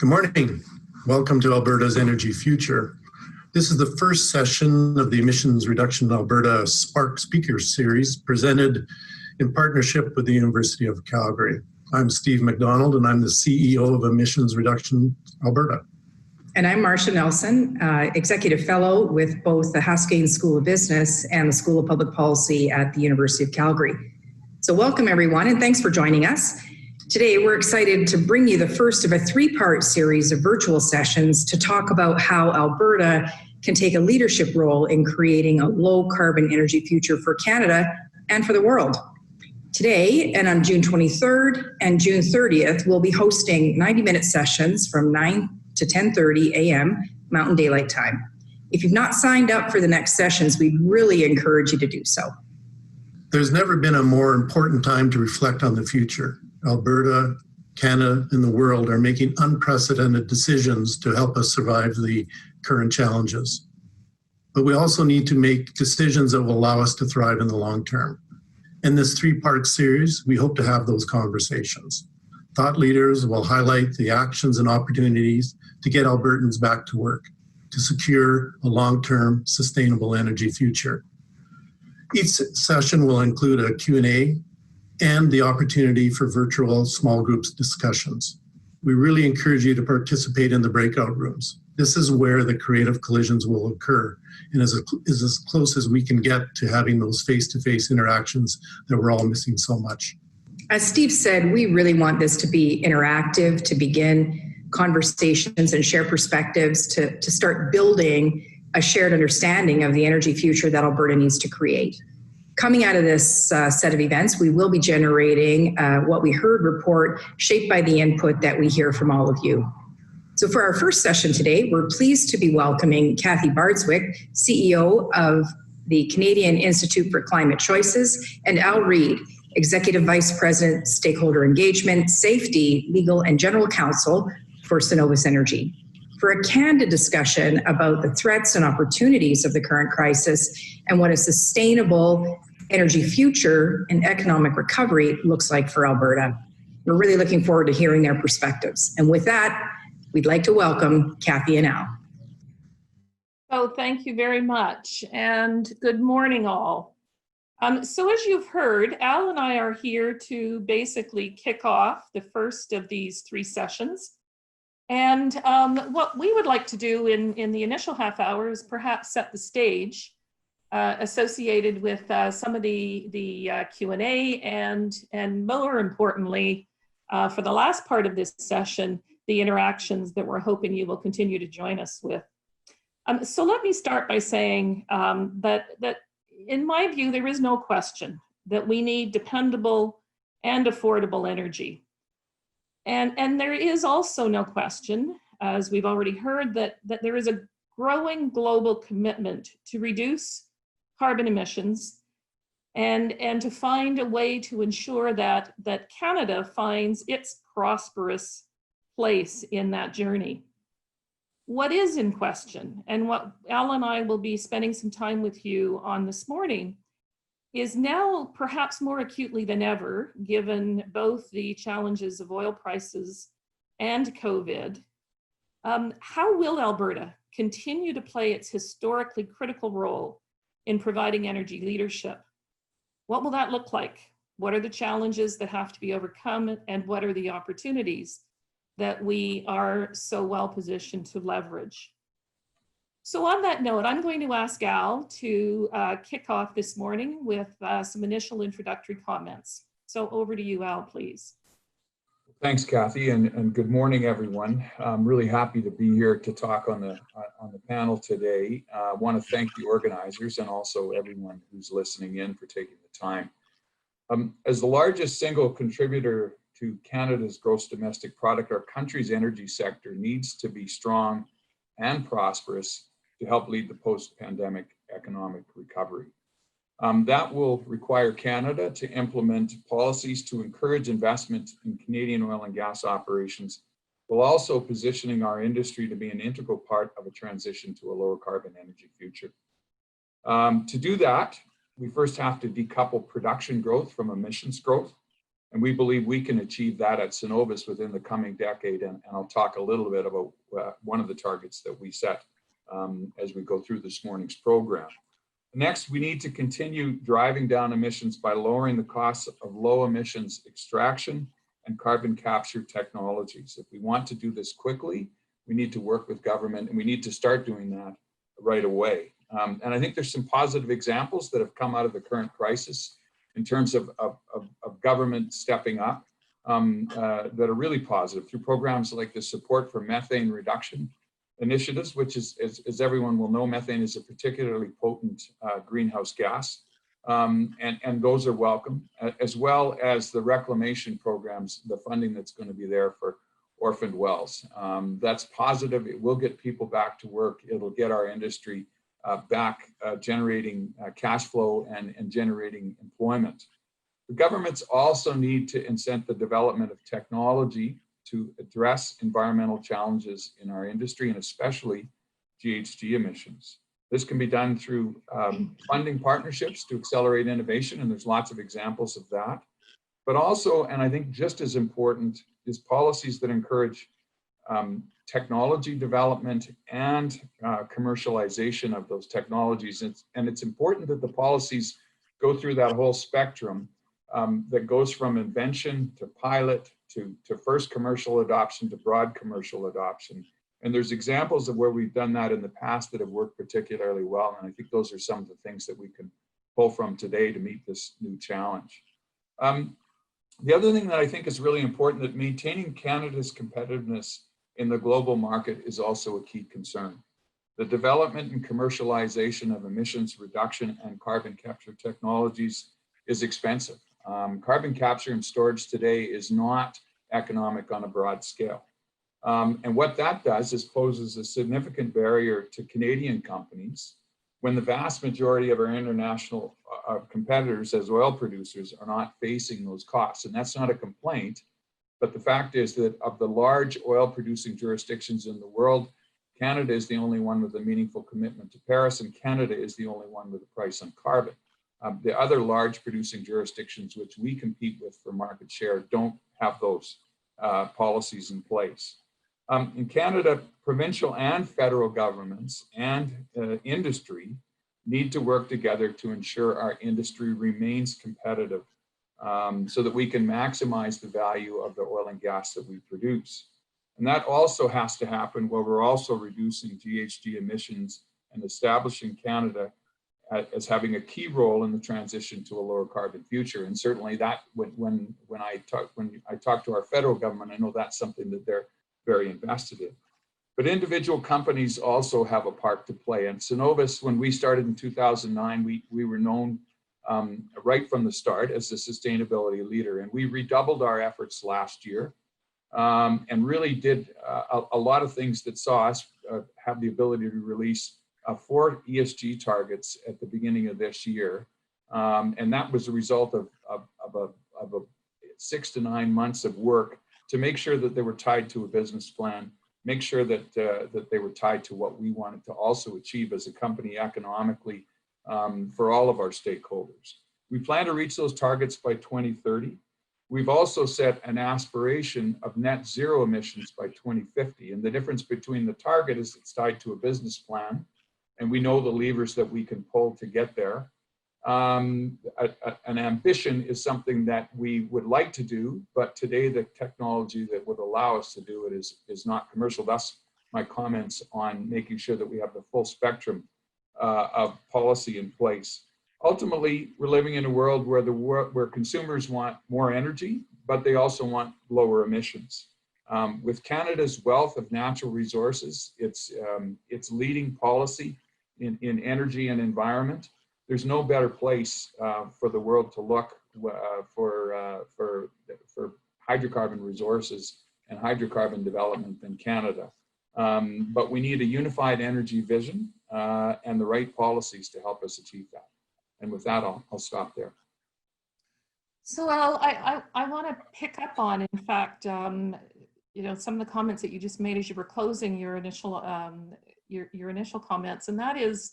Good morning. Welcome to Alberta's Energy Future. This is the first session of the Emissions Reduction Alberta Spark Speakers Series presented in partnership with the University of Calgary. I'm Steve McDonald and I'm the CEO of Emissions Reduction Alberta. And I'm Marcia Nelson, Executive Fellow with both the Haskayne School of Business and the School of Public Policy at the University of Calgary. So welcome everyone and thanks for joining us. Today we're excited to bring you the first of a three-part series of virtual sessions to talk about how Alberta can take a leadership role in creating a low-carbon energy future for Canada and for the world. Today, and on June 23rd and June 30th, we'll be hosting 90-minute sessions from 9 to 10:30 a.m. Mountain Daylight Time. If you've not signed up for the next sessions, we'd really encourage you to do so. There's never been a more important time to reflect on the future. Alberta, Canada, and the world are making unprecedented decisions to help us survive the current challenges. But we also need to make decisions that will allow us to thrive in the long term. In this three-part series, we hope to have those conversations. Thought leaders will highlight the actions and opportunities to get Albertans back to work, to secure a long-term sustainable energy future. Each session will include a Q&A and the opportunity for virtual small groups discussions. We really encourage you to participate in the breakout rooms. This is where the creative collisions will occur and is as close as we can get to having those face-to-face interactions that we're all missing so much. As Steve said, we really want this to be interactive, to begin conversations and share perspectives, to start building a shared understanding of the energy future that Alberta needs to create. Coming out of this set of events, we will be generating what we heard report shaped by the input that we hear from all of you. So for our first session today, we're pleased to be welcoming Kathy Bardswick, CEO of the Canadian Institute for Climate Choices, and Al Reid, Executive Vice-President Stakeholder Engagement, Safety, Legal, and General Counsel for Cenovus Energy, for a candid discussion about the threats and opportunities of the current crisis and what a sustainable energy future and economic recovery looks like for Alberta. We're really looking forward to hearing their perspectives. And with that, we'd like to welcome Kathy and Al. Oh, thank you very much, and good morning all. So as you've heard, Al and I are here to basically kick off the first of these three sessions. And what we would like to do in the initial half hour is perhaps set the stage associated with some of the Q&A and more importantly, for the last part of this session, the interactions that we're hoping you will continue to join us with. So let me start by saying that in my view, there is no question that we need dependable and affordable energy. And there is also no question, as we've already heard, that there is a growing global commitment to reduce carbon emissions and to find a way to ensure that Canada finds its prosperous place in that journey. What is in question, and what Al and I will be spending some time with you on this morning, is now perhaps more acutely than ever, given both the challenges of oil prices and COVID, how will Alberta continue to play its historically critical role in providing energy leadership? What will that look like? What are the challenges that have to be overcome, and what are the opportunities that we are so well positioned to leverage? So on that note, I'm going to ask Al to kick off this morning with some initial introductory comments. So over to you, Al, please. Thanks, Kathy, and good morning, everyone. I'm really happy to be here to talk on the panel today. I want to thank the organizers and also everyone who's listening in for taking the time. As the largest single contributor to Canada's gross domestic product, our country's energy sector needs to be strong and prosperous to help lead the post-pandemic economic recovery. That will require Canada to implement policies to encourage investment in Canadian oil and gas operations, while also positioning our industry to be an integral part of a transition to a lower carbon energy future. To do that, we first have to decouple production growth from emissions growth. And we believe we can achieve that at Cenovus within the coming decade. And I'll talk a little bit about one of the targets that we set as we go through this morning's program. Next, we need to continue driving down emissions by lowering the costs of low emissions extraction and carbon capture technologies. If we want to do this quickly, we need to work with government, and we need to start doing that right away. And I think there's some positive examples that have come out of the current crisis in terms of government stepping up that are really positive through programs like the support for methane reduction initiatives, which is, as everyone will know, methane is a particularly potent greenhouse gas. And those are welcome, as well as the reclamation programs, the funding that's going to be there for orphaned wells. That's positive. It will get people back to work. It'll get our industry back generating cash flow and generating employment. The governments also need to incent the development of technology to address environmental challenges in our industry, and especially GHG emissions. This can be done through funding partnerships to accelerate innovation, and there's lots of examples of that. But also, and I think just as important, is policies that encourage technology development and commercialization of those technologies. And it's important that the policies go through that whole spectrum that goes from invention to pilot to first commercial adoption to broad commercial adoption. And there's examples of where we've done that in the past that have worked particularly well. And I think those are some of the things that we can pull from today to meet this new challenge. The other thing that I think is really important, that maintaining Canada's competitiveness in the global market is also a key concern. The development and commercialization of emissions reduction and carbon capture technologies is expensive. Carbon capture and storage today is not economic on a broad scale. And what that does is poses a significant barrier to Canadian companies when the vast majority of our international competitors as oil producers are not facing those costs. And that's not a complaint, but the fact is that of the large oil producing jurisdictions in the world, Canada is the only one with a meaningful commitment to Paris, and Canada is the only one with a price on carbon. The other large producing jurisdictions which we compete with for market share don't have those policies in place. In Canada, provincial and federal governments and industry need to work together to ensure our industry remains competitive so that we can maximize the value of the oil and gas that we produce. And that also has to happen while we're also reducing GHG emissions and establishing Canada as having a key role in the transition to a lower carbon future. And certainly that, when I talk to our federal government, I know that's something that they're very invested in. But individual companies also have a part to play. And Cenovus, when we started in 2009, we were known right from the start as a sustainability leader. And we redoubled our efforts last year and really did a lot of things that saw us have the ability to release 4 ESG targets at the beginning of this year. And that was a result of 6 to 9 months of work to make sure that they were tied to a business plan, make sure that, that they were tied to what we wanted to also achieve as a company economically for all of our stakeholders. We plan to reach those targets by 2030. We've also set an aspiration of net zero emissions by 2050. And the difference between the target is it's tied to a business plan, and we know the levers that we can pull to get there. An ambition is something that we would like to do, but today the technology that would allow us to do it is not commercial. Thus my comments on making sure that we have the full spectrum of policy in place. Ultimately, we're living in a world where consumers want more energy, but they also want lower emissions. With Canada's wealth of natural resources, its leading policy in energy and environment, there's no better place for the world to look for hydrocarbon resources and hydrocarbon development than Canada. But we need a unified energy vision and the right policies to help us achieve that. And with that, I'll stop there. So Al, I want to pick up on, in fact, you know, some of the comments that you just made as you were closing your initial your initial comments, and that is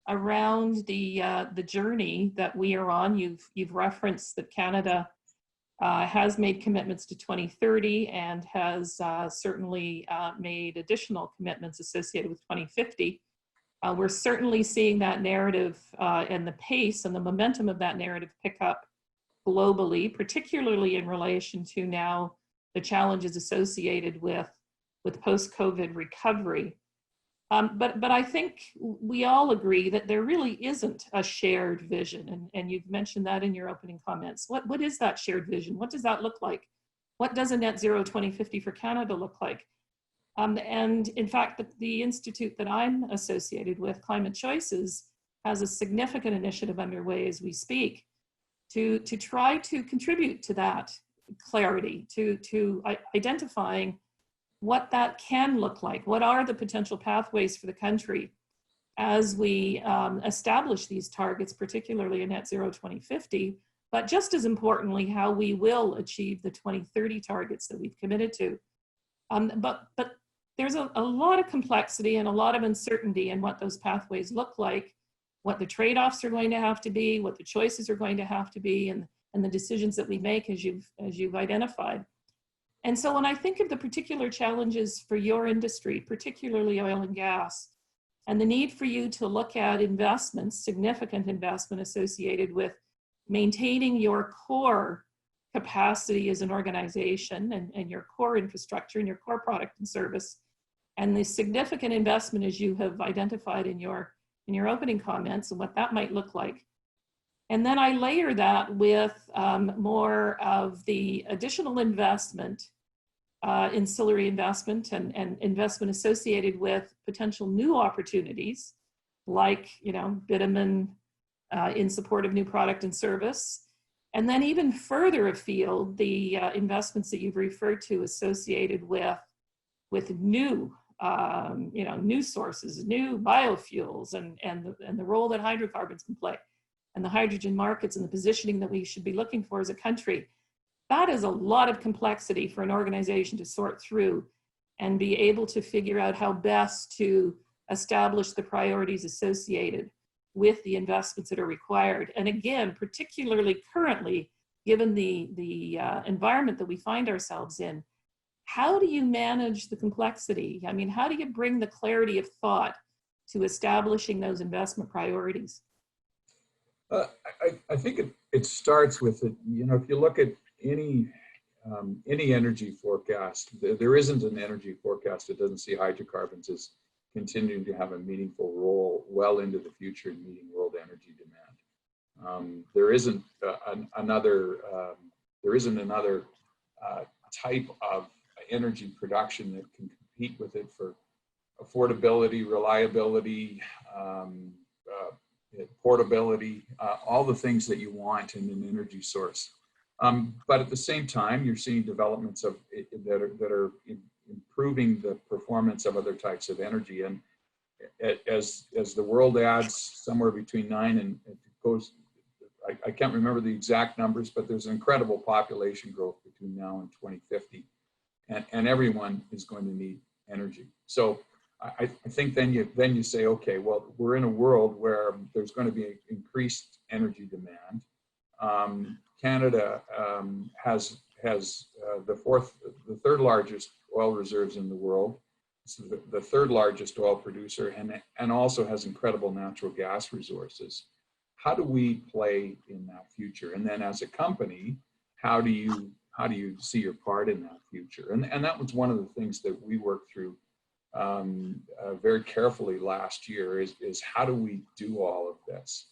around the journey that we are on. You've referenced that Canada has made commitments to 2030 and has certainly made additional commitments associated with 2050. We're certainly seeing that narrative and the pace and the momentum of that narrative pick up globally, particularly in relation to now the challenges associated with post-COVID recovery. But I think we all agree that there really isn't a shared vision, and you've mentioned that in your opening comments. What is that shared vision? What does that look like? What does a net zero 2050 for Canada look like? And in fact, the institute that I'm associated with, Climate Choices, has a significant initiative underway as we speak to try to contribute to that clarity, to identifying what that can look like. What are the potential pathways for the country as we establish these targets, particularly a net zero 2050, but just as importantly, how we will achieve the 2030 targets that we've committed to. But there's a lot of complexity and a lot of uncertainty in what those pathways look like, what the trade-offs are going to have to be, what the choices are going to have to be, and the decisions that we make as you've identified. And so when I think of the particular challenges for your industry, particularly oil and gas, and the need for you to look at investments, significant investment associated with maintaining your core capacity as an organization and your core infrastructure and your core product and service, and the significant investment as you have identified in your opening comments and what that might look like. And then I layer that with more of the additional investment, ancillary investment and investment associated with potential new opportunities, like bitumen in support of new product and service. And then even further afield, the investments that you've referred to associated with new, new sources, new biofuels, and the role that hydrocarbons can play, and the hydrogen markets and the positioning that we should be looking for as a country. That is a lot of complexity for an organization to sort through and be able to figure out how best to establish the priorities associated with the investments that are required. And again, particularly currently, given the environment that we find ourselves in, how do you manage the complexity? I mean, how do you bring the clarity of thought to establishing those investment priorities? I think it starts with it. If you look at any energy forecast, there isn't an energy forecast that doesn't see hydrocarbons as continuing to have a meaningful role well into the future in meeting world energy demand. There isn't another type of energy production that can compete with it for affordability, reliability, portability, all the things that you want in an energy source. But at the same time, you're seeing developments that are improving the performance of other types of energy. And as the world adds somewhere between 9 and it goes, I can't remember the exact numbers, but there's incredible population growth between now and 2050, and everyone is going to need energy. So I think then you say, okay, well, we're in a world where there's going to be increased energy demand. Canada has the third largest oil reserves in the world. It's the third largest oil producer, and also has incredible natural gas resources. How do we play in that future? And then as a company, how do you see your part in that future? And that was one of the things that we worked through very carefully last year is how do we do all of this?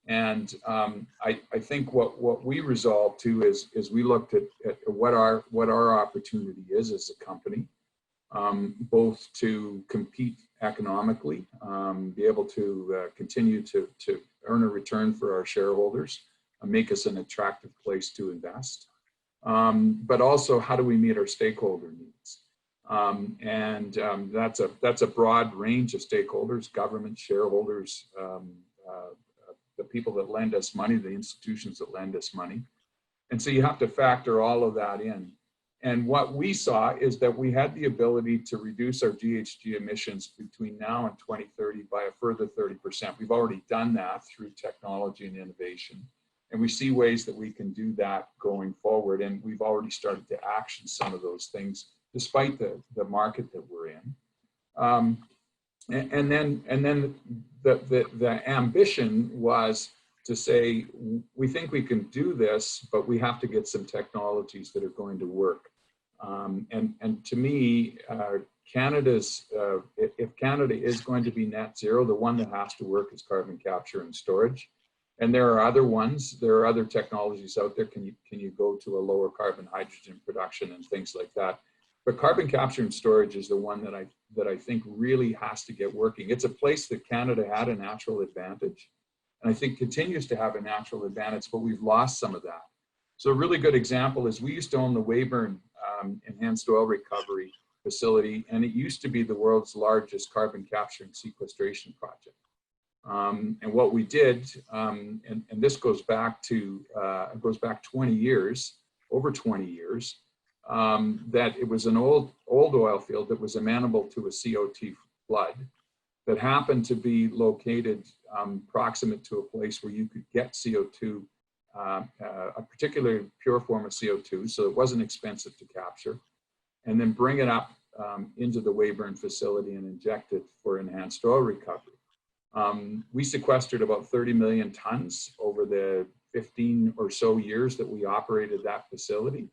And I think what we resolved to is we looked at what our opportunity is as a company, both to compete economically, be able to continue to earn a return for our shareholders, make us an attractive place to invest, but also how do we meet our stakeholder needs? That's a broad range of stakeholders: government, shareholders, the people that lend us money, the institutions that lend us money. And so you have to factor all of that in. And what we saw is that we had the ability to reduce our GHG emissions between now and 2030 by a further 30%. We've already done that through technology and innovation. And we see ways that we can do that going forward. And we've already started to action some of those things, despite the market that we're in. And then the ambition was to say, we think we can do this, but we have to get some technologies that are going to work. And to me, Canada's, if Canada is going to be net zero, the one that has to work is carbon capture and storage. And there are other ones, there are other technologies out there. Can you go to a lower carbon hydrogen production and things like that? But carbon capture and storage is the one that I think really has to get working. It's a place that Canada had a natural advantage, and I think continues to have a natural advantage, but we've lost some of that. So a really good example is we used to own the Weyburn enhanced oil recovery facility, and it used to be the world's largest carbon capture and sequestration project. And what we did, and this goes back to, 20 years, over 20 years, that it was an old oil field that was amenable to a CO2 flood that happened to be located proximate to a place where you could get CO2, a particular pure form of CO2, so it wasn't expensive to capture, and then bring it up into the Weyburn facility and inject it for enhanced oil recovery. We sequestered about 30 million tons over the 15 or so years that we operated that facility.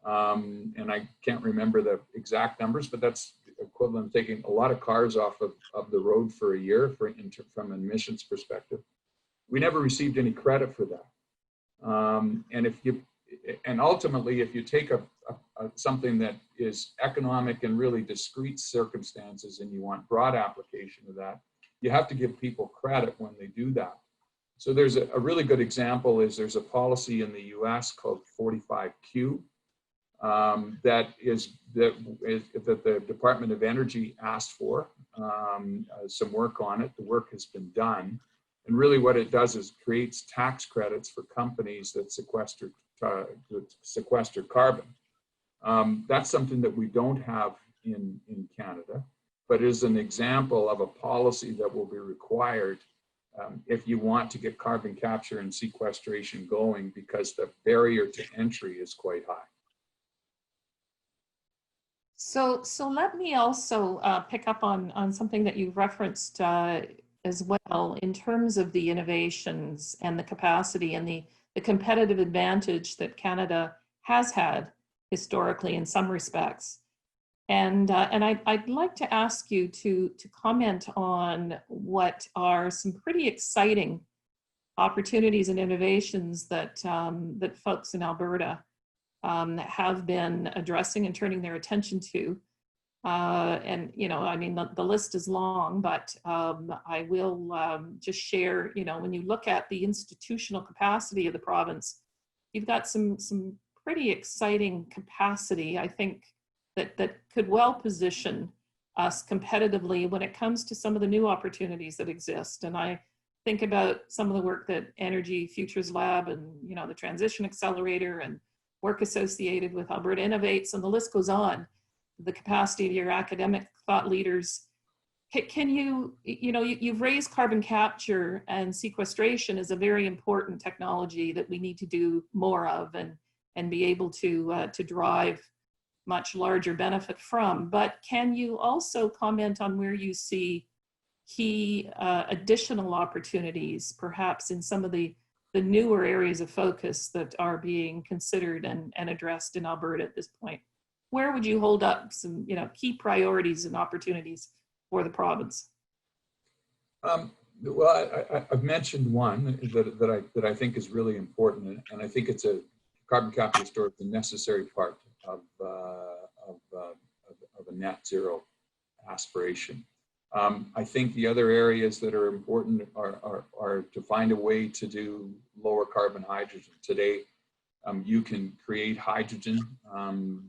And I can't remember the exact numbers, but that's equivalent to taking a lot of cars off of the road for a year from an emissions perspective. We never received any credit for that. And ultimately, if you take something that is economic and really discrete circumstances and you want broad application of that, you have to give people credit when they do that. So there's a really good example is there's a policy in the US called 45Q that the Department of Energy asked for some work on it. The work has been done. And really what it does is creates tax credits for companies that sequester carbon. That's something that we don't have in Canada, but is an example of a policy that will be required if you want to get carbon capture and sequestration going, because the barrier to entry is quite high. So let me also pick up on something that you referenced as well in terms of the innovations and the capacity and the competitive advantage that Canada has had historically in some respects. And I'd like to ask you to comment on what are some pretty exciting opportunities and innovations that that folks in Alberta have been addressing and turning their attention to. And, you know, I mean, the list is long, but I will just share, you know, when you look at the institutional capacity of the province, you've got some pretty exciting capacity, I think, that could well position us competitively when it comes to some of the new opportunities that exist. And I think about some of the work that Energy Futures Lab and, you know, the Transition Accelerator and work associated with Alberta Innovates, and the list goes on. The capacity of your academic thought leaders. Can you, you know, you've raised carbon capture and sequestration as a very important technology that we need to do more of and be able to drive much larger benefit from. But can you also comment on where you see key additional opportunities, perhaps in some of the newer areas of focus that are being considered and addressed in Alberta at this point? Where would you hold up some, you know, key priorities and opportunities for the province? Well, I've mentioned one that I think is really important, and I think it's a carbon capture storage, a necessary part of a net zero aspiration. I think the other areas that are important are to find a way to do lower carbon hydrogen. Today, you can create hydrogen,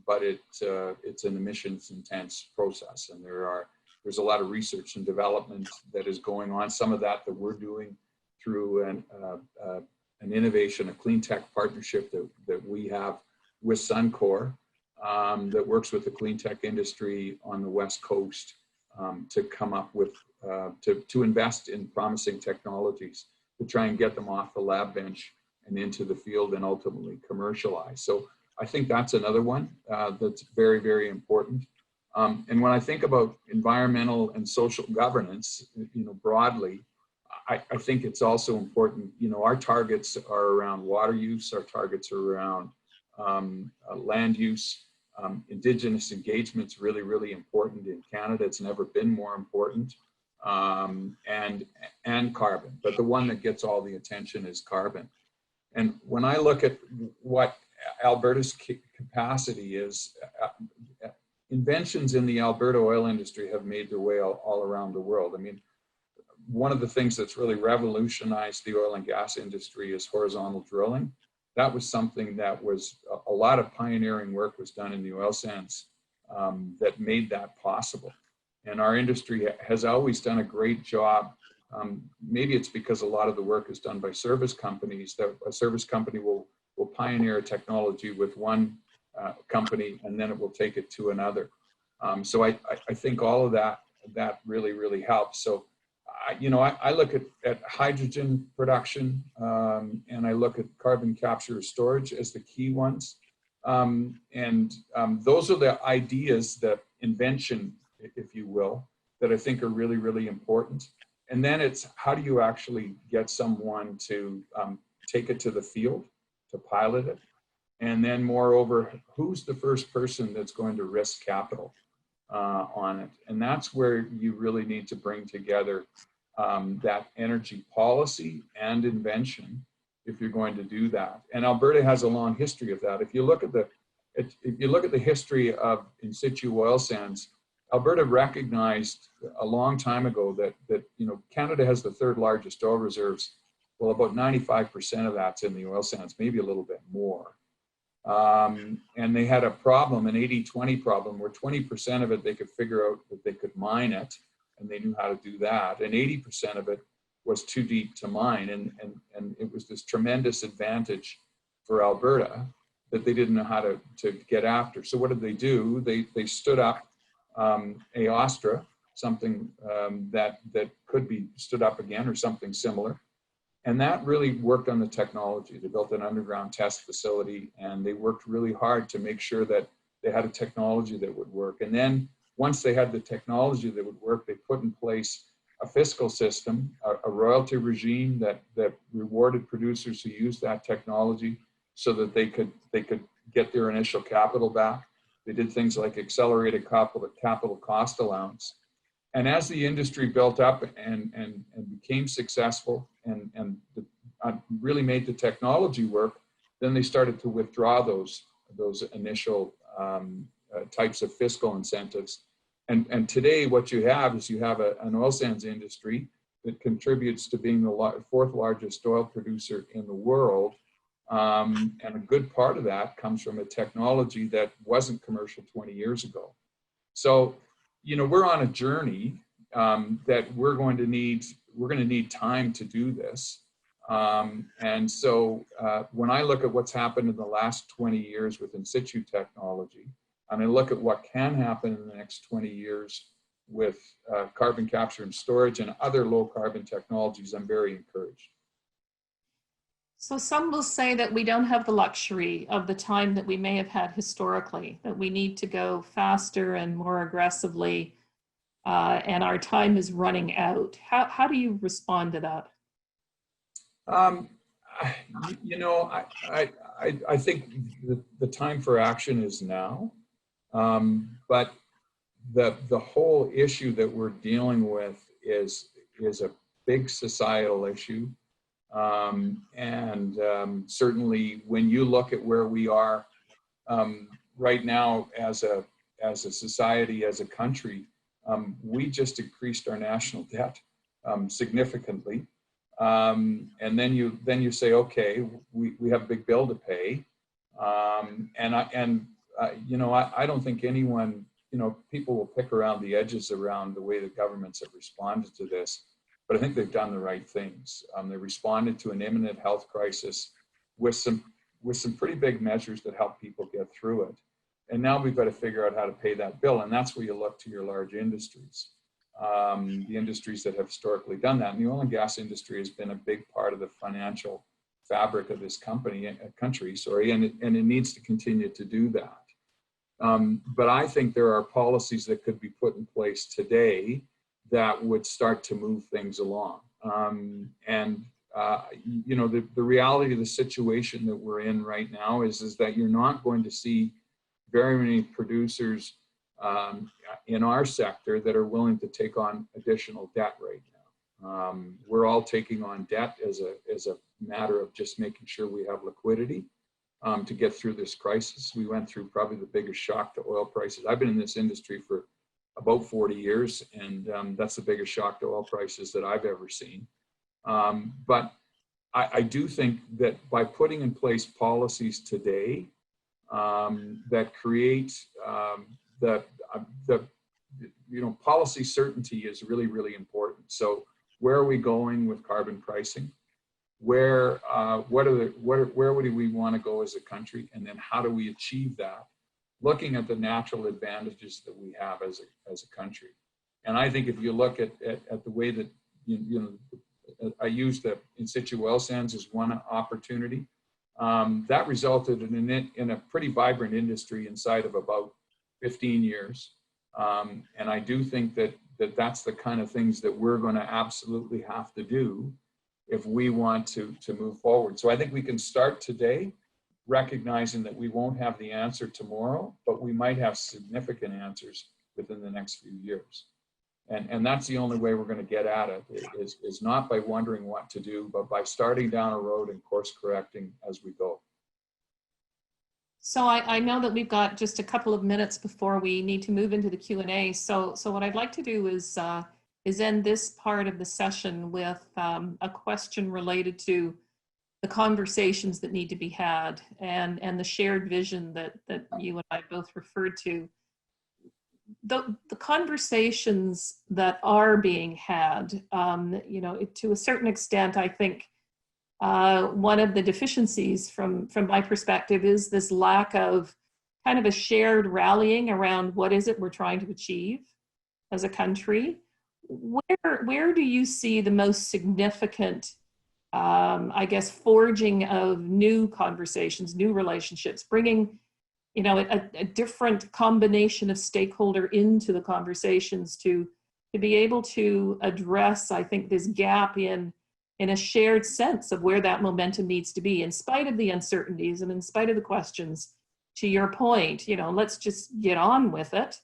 but it's an emissions intense process, and there's a lot of research and development that is going on. Some of that we're doing through an innovation, a clean tech partnership that we have with Suncor that works with the clean tech industry on the West Coast to come up with, to invest in promising technologies to try and get them off the lab bench and into the field and ultimately commercialized. So I think that's another one that's very, very important. And when I think about environmental and social governance, broadly, I think it's also important, our targets are around water use, our targets are around land use. Indigenous engagement's really, really important in Canada. It's never been more important. And carbon, but the one that gets all the attention is carbon. And when I look at what Alberta's capacity is, inventions in the Alberta oil industry have made their way all around the world. I mean, one of the things that's really revolutionized the oil and gas industry is horizontal drilling. That was something that was, a lot of pioneering work was done in the oil sands that made that possible. And our industry has always done a great job. Maybe it's because a lot of the work is done by service companies, that a service company will pioneer a technology with one company and then it will take it to another. So I think all of that really, really helps. So, I look at hydrogen production and I look at carbon capture or storage as the key ones. Those are the ideas, the invention, if you will, that I think are really, really important. And then it's how do you actually get someone to take it to the field, to pilot it? And then moreover, who's the first person that's going to risk capital on it? And that's where you really need to bring together that energy policy and invention if you're going to do that. And Alberta has a long history of that. If you look at the history of in situ oil sands, Alberta recognized a long time ago that Canada has the third largest oil reserves. Well, about 95% of that's in the oil sands, maybe a little bit more. And they had a problem, an 80-20 problem, where 20% of it they could figure out that they could mine it, and they knew how to do that. And 80% of it was too deep to mine, and it was this tremendous advantage for Alberta that they didn't know how to get after. So what did they do? They stood up AOSTRA, something that could be stood up again or something similar. And that really worked on the technology. They built an underground test facility and they worked really hard to make sure that they had a technology that would work. And then once they had the technology that would work, they put in place a fiscal system, a royalty regime that rewarded producers who used that technology so that they could get their initial capital back. They did things like accelerated capital cost allowance. And as the industry built up and became successful and really made the technology work, then they started to withdraw those initial types of fiscal incentives. And today what you have is an oil sands industry that contributes to being the fourth largest oil producer in the world. And a good part of that comes from a technology that wasn't commercial 20 years ago. So, we're on a journey that we're going to need time to do this. And so when I look at what's happened in the last 20 years with in situ technology, and I look at what can happen in the next 20 years with carbon capture and storage and other low carbon technologies, I'm very encouraged. So some will say that we don't have the luxury of the time that we may have had historically, that we need to go faster and more aggressively, and our time is running out. How do you respond to that? I think the time for action is now, but the whole issue that we're dealing with is a big societal issue. Certainly when you look at where we are right now as a society, as a country, we just increased our national debt significantly. And then you say, okay, we have a big bill to pay. I don't think anyone, people will pick around the edges around the way the governments have responded to this. But I think they've done the right things. They responded to an imminent health crisis with some pretty big measures that help people get through it. And now we've got to figure out how to pay that bill. And that's where you look to your large industries, the industries that have historically done that. And the oil and gas industry has been a big part of the financial fabric of this country, and it needs to continue to do that. But I think there are policies that could be put in place today that would start to move things along. You know, the reality of the situation that we're in right now is that you're not going to see very many producers in our sector that are willing to take on additional debt right now. We're all taking on debt as a matter of just making sure we have liquidity to get through this crisis. We went through probably the biggest shock to oil prices. I've been in this industry for about 40 years, and that's the biggest shock to oil prices that I've ever seen. But I do think that by putting in place policies today that create policy certainty is really, really important. So where are we going with carbon pricing? Where would we want to go as a country, and then how do we achieve that? Looking at the natural advantages that we have as a country. And I think if you look at the way that I used the in situ oil sands as one opportunity, that resulted in a pretty vibrant industry inside of about 15 years. And I do think that that's the kind of things that we're going to absolutely have to do if we want to move forward. So I think we can start today, recognizing that we won't have the answer tomorrow, but we might have significant answers within the next few years. And that's the only way we're going to get at it, is not by wondering what to do, but by starting down a road and course correcting as we go. So I know that we've got just a couple of minutes before we need to move into the Q&A. So what I'd like to do is end this part of the session with a question related to the conversations that need to be had and the shared vision that you and I both referred to. The conversations that are being had, to a certain extent, I think one of the deficiencies from my perspective is this lack of kind of a shared rallying around what is it we're trying to achieve as a country. Where do you see the most significant, forging of new conversations, new relationships, bringing a different combination of stakeholder into the conversations to be able to address, I think, this gap in a shared sense of where that momentum needs to be, in spite of the uncertainties and in spite of the questions. To your point, let's just get on with it.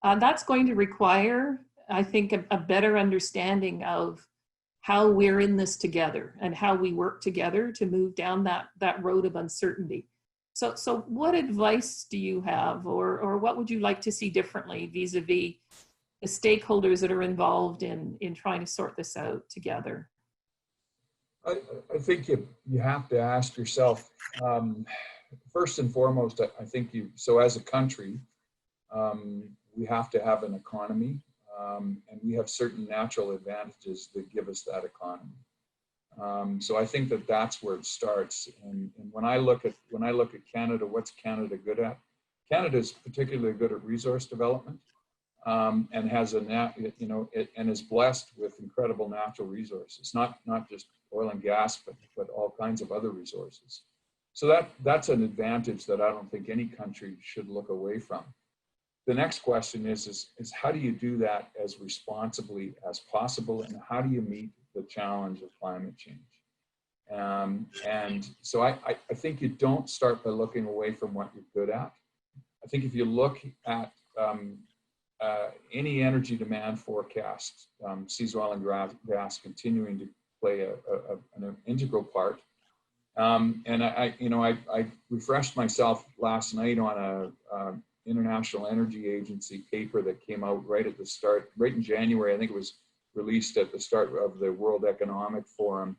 That's going to require, I think, a better understanding of how we're in this together and how we work together to move down that road of uncertainty. So what advice do you have, or what would you like to see differently vis-a-vis the stakeholders that are involved in trying to sort this out together? I think you have to ask yourself, first and foremost, I think so as a country, we have to have an economy, and we have certain natural advantages that give us that economy. So I think that's where it starts. And when I look at Canada, what's Canada good at? Canada is particularly good at resource development, and has and is blessed with incredible natural resources, not just oil and gas, but all kinds of other resources. So that's an advantage that I don't think any country should look away from. The next question is how do you do that as responsibly as possible, and how do you meet the challenge of climate change? And so I think you don't start by looking away from what you're good at. I think if you look at any energy demand forecast, sees oil and gas continuing to play an integral part. And I refreshed myself last night on a International Energy Agency paper that came out right in January. I think it was released at the start of the World Economic Forum.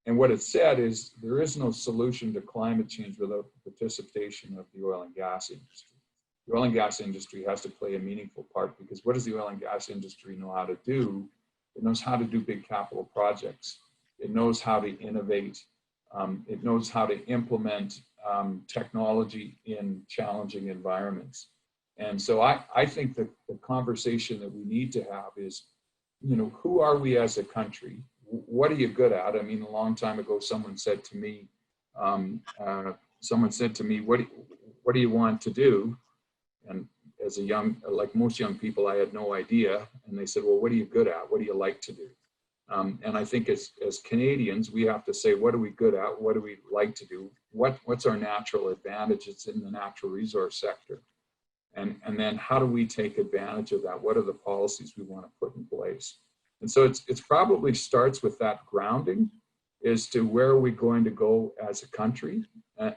And what it said is there is no solution to climate change without the participation of the oil and gas industry. The oil and gas industry has to play a meaningful part, because what does the oil and gas industry know how to do? It knows how to do big capital projects. It knows how to innovate. It knows how to implement technology in challenging environments. And so I think that the conversation that we need to have is, who are we as a country? what are you good at? I mean, a long time ago, someone said to me, what do you want to do? And as a young, like most young people, I had no idea. And they said, well, what are you good at? What do you like to do? And I think as Canadians, we have to say, what are we good at? What do we like to do? What's our natural advantages in the natural resource sector? And then how do we take advantage of that? What are the policies we want to put in place? And so it's probably starts with that grounding as to where are we going to go as a country?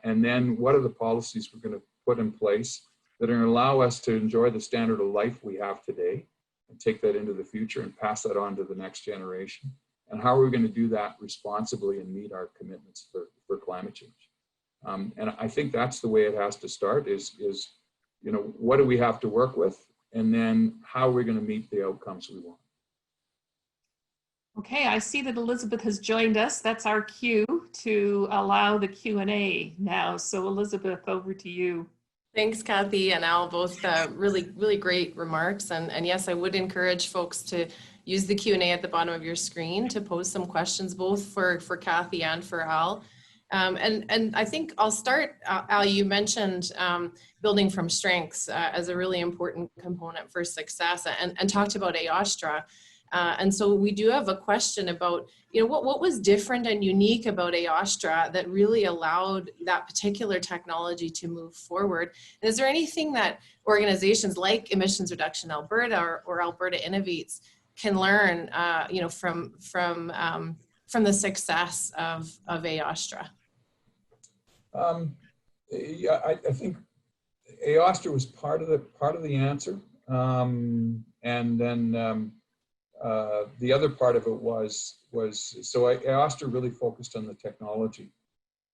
And then what are the policies we're going to put in place that are going to allow us to enjoy the standard of life we have today and take that into the future and pass that on to the next generation? And how are we going to do that responsibly and meet our commitments for climate change? And I think that's the way it has to start is, you know, what do we have to work with? And then how are we going to meet the outcomes we want? Okay, I see that Elizabeth has joined us. That's our cue to allow the Q&A now. So Elizabeth, over to you. Thanks, Kathy and Al, both really great remarks. And yes, I would encourage folks to use the Q&A at the bottom of your screen to pose some questions, both for Kathy and for Al. And I think I'll start, Al, you mentioned building from strengths as a really important component for success and talked about AOSTRA. And so we do have a question about, you know, what was different and unique about AOSTRA that really allowed that particular technology to move forward? And is there anything that organizations like Emissions Reduction Alberta or Alberta Innovates can learn, you know, from the success of AOSTRA? Yeah, I think AOSTRA was part of the answer, and then the other part of it was so AOSTRA really focused on the technology,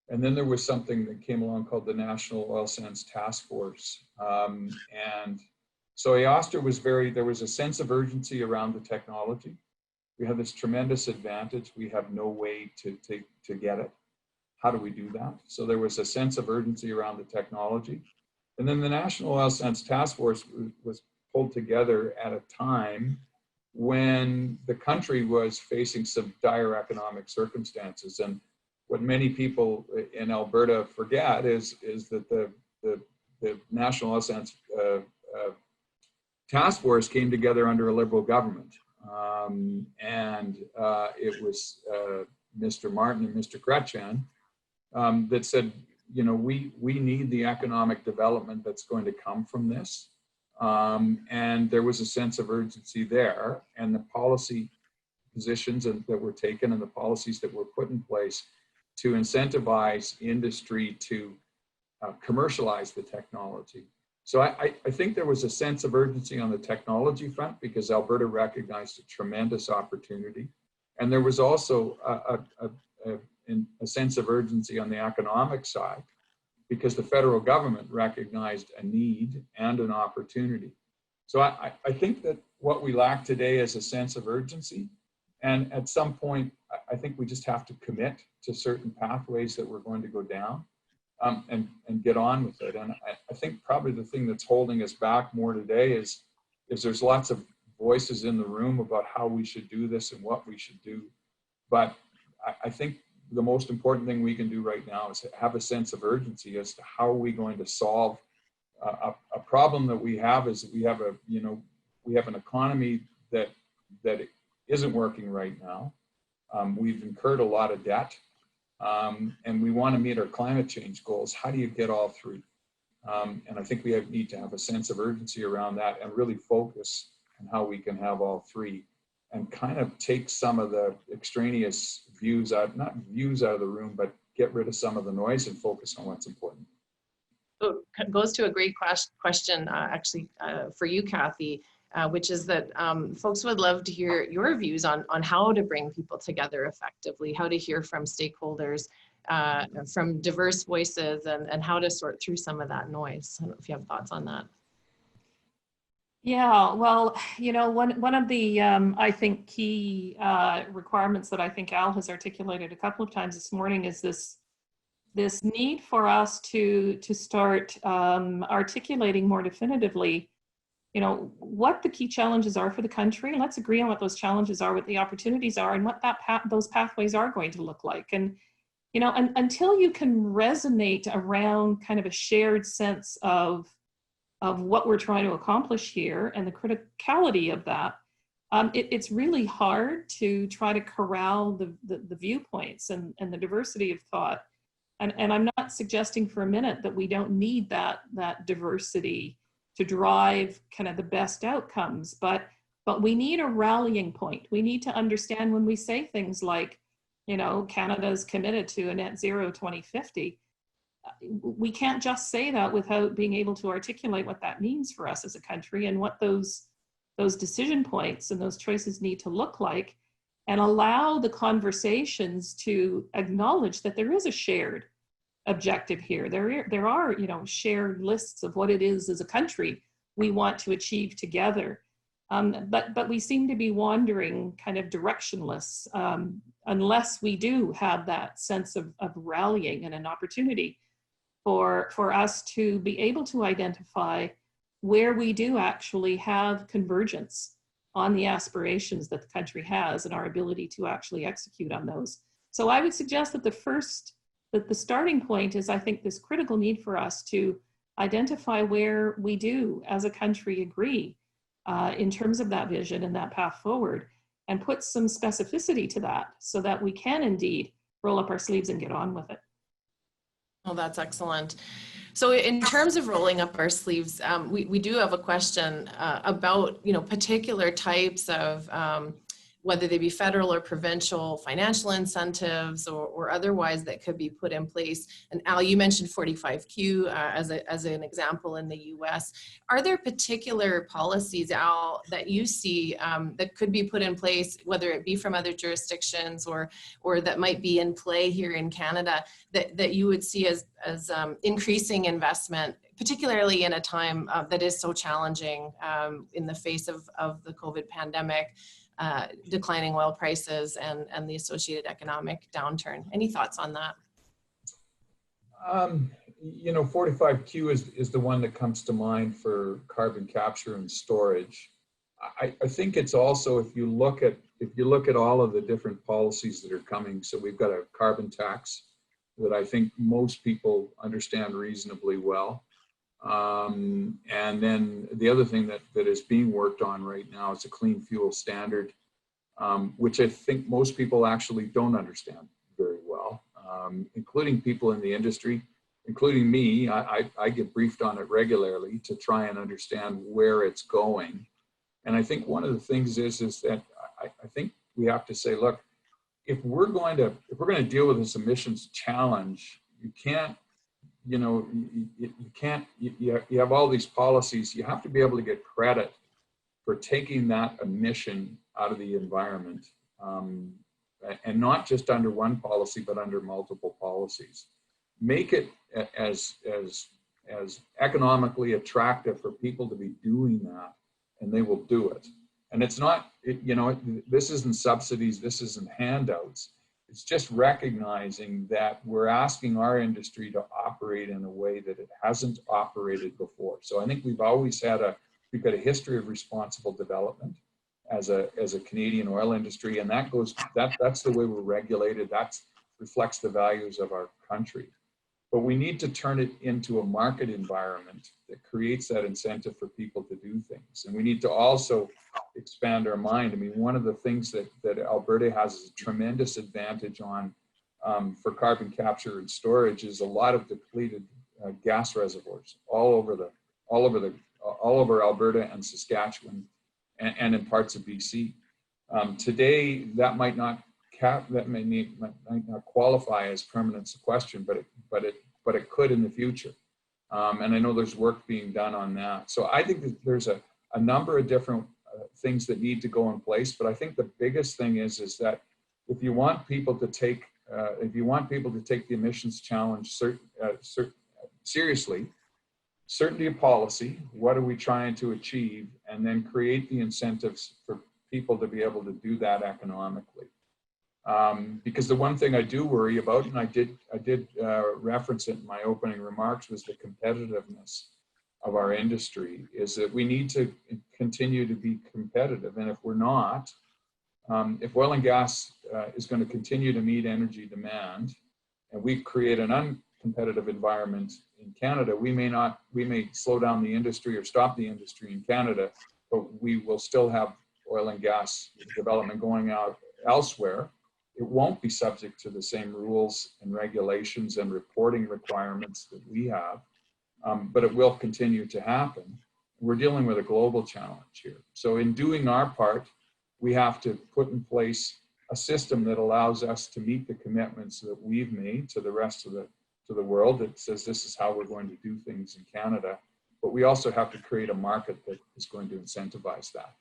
and then there was something that came along called the National Oil Sands Task Force, and so AOSTRA was there was a sense of urgency around the technology. We have this tremendous advantage. We have no way to get it. How do we do that? So there was a sense of urgency around the technology. And then the National Oil Sands Task Force was pulled together at a time when the country was facing some dire economic circumstances. And what many people in Alberta forget is that the National Oil Sands Task Force came together under a Liberal government. And it was Mr. Martin and Mr. Chrétien that said, you know, we need the economic development that's going to come from this. And there was a sense of urgency there, and the policy positions that were taken and the policies that were put in place to incentivize industry to commercialize the technology. So I think there was a sense of urgency on the technology front because Alberta recognized a tremendous opportunity. And there was also a sense of urgency on the economic side because the federal government recognized a need and an opportunity. So I think that what we lack today is a sense of urgency. And at some point, I think we just have to commit to certain pathways that we're going to go down and get on with it. And I think probably the thing that's holding us back more today is there's lots of voices in the room about how we should do this and what we should do. But I think the most important thing we can do right now is have a sense of urgency as to how are we going to solve a problem that we have is that we have an economy that isn't working right now. We've incurred a lot of debt, and we want to meet our climate change goals. How do you get all three? And I think we need to have a sense of urgency around that and really focus on how we can have all three and kind of take some of the extraneous views out, not views out of the room, but get rid of some of the noise and focus on what's important. So it goes to a great question, actually, for you, Kathy, which is that folks would love to hear your views on how to bring people together effectively, how to hear from stakeholders, from diverse voices, and how to sort through some of that noise. I don't know if you have thoughts on that. Yeah, well, you know, one of the, I think, key requirements that I think Al has articulated a couple of times this morning is this need for us to start articulating more definitively what the key challenges are for the country. And let's agree on what those challenges are, what the opportunities are, and what those pathways are going to look like. And, until you can resonate around kind of a shared sense of what we're trying to accomplish here and the criticality of that, it's really hard to try to corral the viewpoints and the diversity of thought. And I'm not suggesting for a minute that we don't need that diversity to drive kind of the best outcomes, but we need a rallying point. We need to understand when we say things like, Canada's committed to a net zero 2050. We can't just say that without being able to articulate what that means for us as a country and what those decision points and those choices need to look like, and allow the conversations to acknowledge that there is a shared objective here. There are, shared lists of what it is as a country we want to achieve together. But we seem to be wandering kind of directionless unless we do have that sense of rallying and an opportunity for us to be able to identify where we do actually have convergence on the aspirations that the country has and our ability to actually execute on those. So I would suggest that the starting point is, I think, this critical need for us to identify where we do as a country agree in terms of that vision and that path forward, and put some specificity to that so that we can indeed roll up our sleeves and get on with it. Oh, that's excellent. So in terms of rolling up our sleeves, we do have a question about, particular types of, whether they be federal or provincial financial incentives or otherwise that could be put in place. And Al, you mentioned 45Q as an example in the US. Are there particular policies, Al, that you see that could be put in place, whether it be from other jurisdictions or that might be in play here in Canada, that you would see as increasing investment, particularly in a time that is so challenging in the face of the COVID pandemic, declining oil prices and the associated economic downturn? Any thoughts on that? 45Q is the one that comes to mind for carbon capture and storage. I think it's also, if you look at all of the different policies that are coming, so we've got a carbon tax that I think most people understand reasonably well. And then the other thing that is being worked on right now is a clean fuel standard, which I think most people actually don't understand very well, including people in the industry, including me. I get briefed on it regularly to try and understand where it's going. And I think one of the things is that I think we have to say, look, if we're going to deal with this emissions challenge, you can't, you have all these policies. You have to be able to get credit for taking that emission out of the environment, and not just under one policy, but under multiple policies. Make it as economically attractive for people to be doing that, and they will do it. And it's not, this isn't subsidies, this isn't handouts. It's just recognizing that we're asking our industry to operate in a way that it hasn't operated before. So I think we've always had we've got a history of responsible development as a Canadian oil industry, and that's the way we're regulated. That reflects the values of our country. But we need to turn it into a market environment that creates that incentive for people to do things. And we need to also expand our mind. I mean, one of the things that Alberta has is a tremendous advantage on for carbon capture and storage is a lot of depleted gas reservoirs all over Alberta and Saskatchewan and in parts of BC. Today, that might not qualify as permanent sequestration, but it could in the future. And I know there's work being done on that. So I think that there's a number of different things that need to go in place. But I think the biggest thing is that if you want people to take the emissions challenge seriously, certainty of policy, what are we trying to achieve, and then create the incentives for people to be able to do that economically. Because the one thing I do worry about, and I did reference it in my opening remarks, was the competitiveness of our industry is that we need to continue to be competitive. And if we're not, if oil and gas is going to continue to meet energy demand, and we create an uncompetitive environment in Canada, we may slow down the industry or stop the industry in Canada, but we will still have oil and gas development going out elsewhere. It won't be subject to the same rules and regulations and reporting requirements that we have, but it will continue to happen. We're dealing with a global challenge here. So in doing our part, we have to put in place a system that allows us to meet the commitments that we've made to the rest of the world that says this is how we're going to do things in Canada. But we also have to create a market that is going to incentivize that.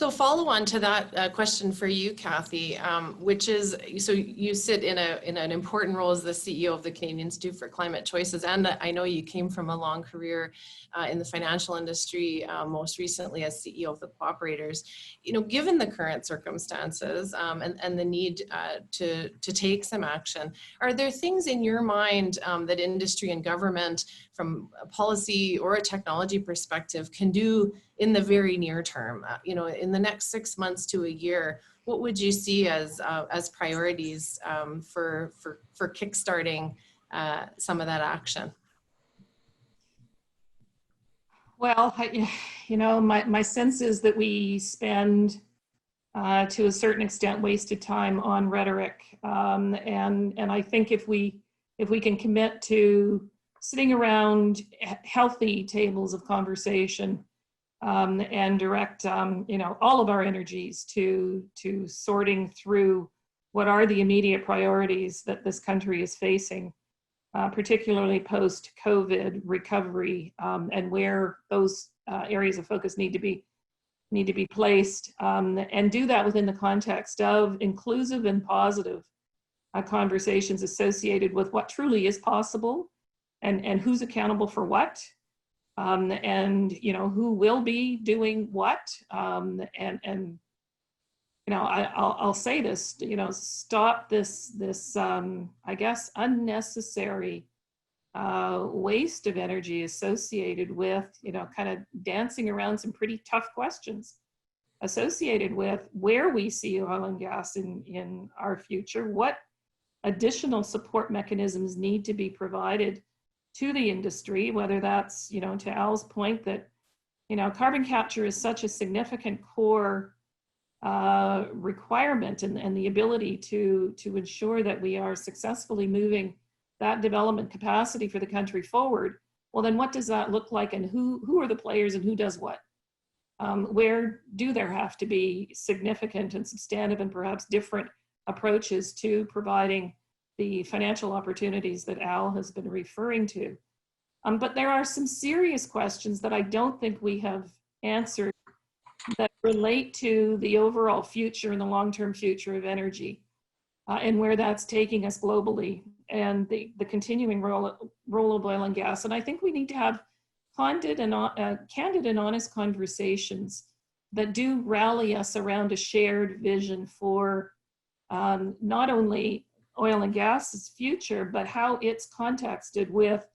So follow on to that question for you, Kathy, which is, so you sit in an important role as the CEO of the Canadian Institute for Climate Choices, and I know you came from a long career in the financial industry, most recently as CEO of the Cooperators. You know, given the current circumstances and the need to take some action, are there things in your mind that industry and government, from a policy or a technology perspective, can do in the very near term? You know, in the next 6 months to a year, what would you see as priorities for kickstarting some of that action? Well, you know, my sense is that we spend, to a certain extent, wasted time on rhetoric, and I think if we can commit to sitting around healthy tables of conversation and direct, you know, all of our energies to sorting through what are the immediate priorities that this country is facing, particularly post-COVID recovery, and where those areas of focus need to be placed, and do that within the context of inclusive and positive conversations associated with what truly is possible, and who's accountable for what, and you know, who will be doing what, and you know, I'll say this, you know, stop this I guess unnecessary waste of energy associated with, you know, kind of dancing around some pretty tough questions associated with where we see oil and gas in our future, what additional support mechanisms need to be provided to the industry, whether that's, you know, to Al's point that, you know, carbon capture is such a significant core requirement, and the ability to ensure that we are successfully moving that development capacity for the country forward. Well, then what does that look like, and who are the players and who does what? Where do there have to be significant and substantive and perhaps different approaches to providing the financial opportunities that Al has been referring to? But there are some serious questions that I don't think we have answered that relate to the overall future and the long-term future of energy, and where that's taking us globally, and the continuing role of oil and gas. And I think we need to have candid and honest conversations that do rally us around a shared vision for not only oil and gas's future, but how it's contexted with